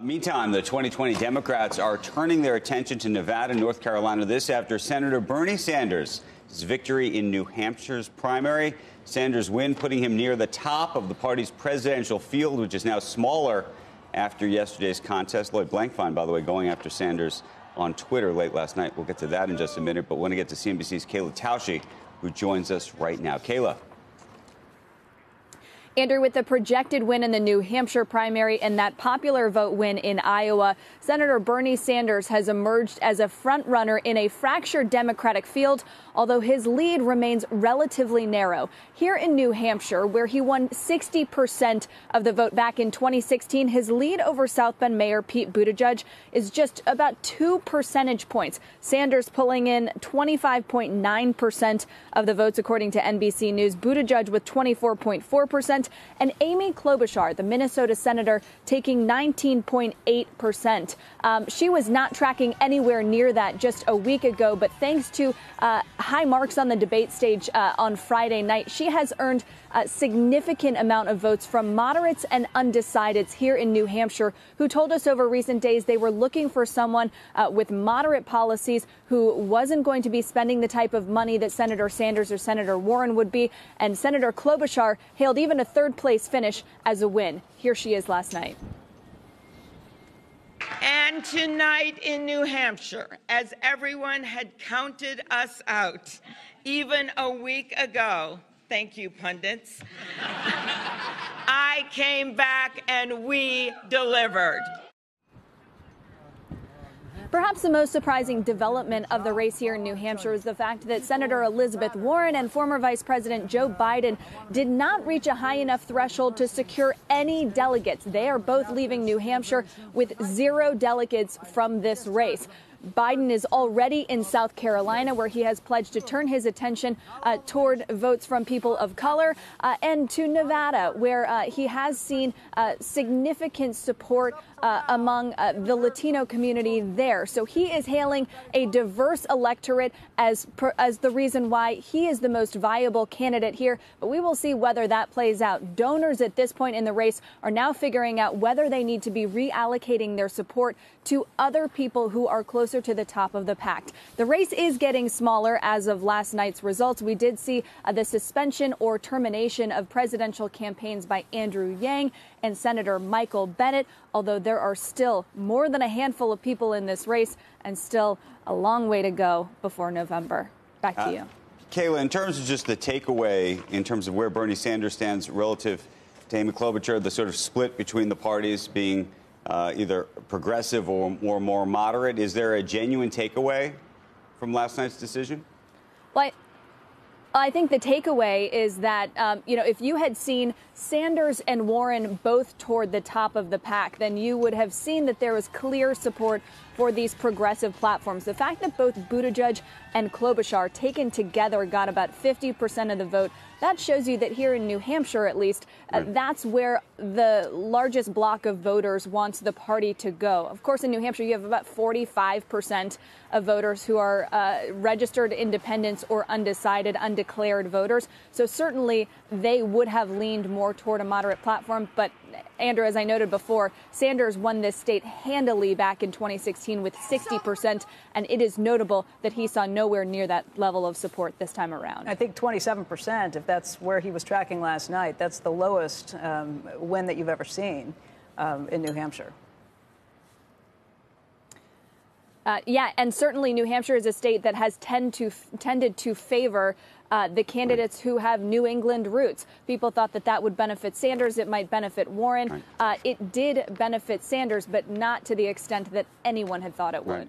Meantime, the 2020 Democrats are turning their attention to Nevada and North Carolina. This after Senator Bernie Sanders' victory in New Hampshire's primary. Sanders' win putting him near the top of the party's presidential field, which is now smaller after yesterday's contest. Lloyd Blankfein, by the way, going after Sanders on Twitter late last night. We'll get to that in just a minute, but want to get to CNBC's Kayla Tausche, who joins us right now. Kayla. Andrew, with the projected win in the New Hampshire primary and that popular vote win in Iowa, Senator Bernie Sanders has emerged as a front-runner in a fractured Democratic field, although his lead remains relatively narrow. Here in New Hampshire, where he won 60% of the vote back in 2016, his lead over South Bend Mayor Pete Buttigieg is just about 2 percentage points. Sanders pulling in 25.9% of the votes, according to NBC News. Buttigieg with 24.4%. And Amy Klobuchar, the Minnesota senator, taking 19.8%. She was not tracking anywhere near that just a week ago, but thanks to high marks on the debate stage on Friday night, she has earned a significant amount of votes from moderates and undecideds here in New Hampshire, who told us over recent days they were looking for someone with moderate policies who wasn't going to be spending the type of money that Senator Sanders or Senator Warren would be. And Senator Klobuchar hailed even a third-place finish as a win. Here she is last night. And tonight in New Hampshire, as everyone had counted us out, even a week ago, thank you, pundits, I came back and we delivered. Perhaps the most surprising development of the race here in New Hampshire is the fact that Senator Elizabeth Warren and former Vice President Joe Biden did not reach a high enough threshold to secure any delegates. They are both leaving New Hampshire with 0 delegates from this race. Biden is already in South Carolina, where he has pledged to turn his attention toward votes from people of color, and to Nevada, where he has seen significant support among the Latino community there. So he is hailing a diverse electorate as the reason why he is the most viable candidate here. But we will see whether that plays out. Donors at this point in the race are now figuring out whether they need to be reallocating their support to other people who are closer to the top of the pack. The race is getting smaller as of last night's results. We did see the suspension or termination of presidential campaigns by Andrew Yang and Senator Michael Bennet, although there are still more than a handful of people in this race and still a long way to go before November. Back to you. Kayla, in terms of just the takeaway, in terms of where Bernie Sanders stands relative to Amy Klobuchar, the sort of split between the parties being either progressive or more moderate, is there a genuine takeaway from last night's decision? Well, I think the takeaway is that, if you had seen Sanders and Warren both toward the top of the pack, then you would have seen that there was clear support for these progressive platforms. The fact that both Buttigieg and Klobuchar taken together got about 50% of the vote, that shows you that here in New Hampshire, at least, that's where the largest block of voters wants the party to go. Of course, in New Hampshire, you have about 45% of voters who are registered independents or undecided, undeclared voters. So certainly they would have leaned more toward a moderate platform. But Andrew, as I noted before, Sanders won this state handily back in 2016 with 60%, and it is notable that he saw nowhere near that level of support this time around. I think 27%, if that's where he was tracking last night, that's the lowest win that you've ever seen in New Hampshire. And certainly New Hampshire is a state that has tended to favor the candidates who have New England roots. People thought that would benefit Sanders. It might benefit Warren. It did benefit Sanders, but not to the extent that anyone had thought it would.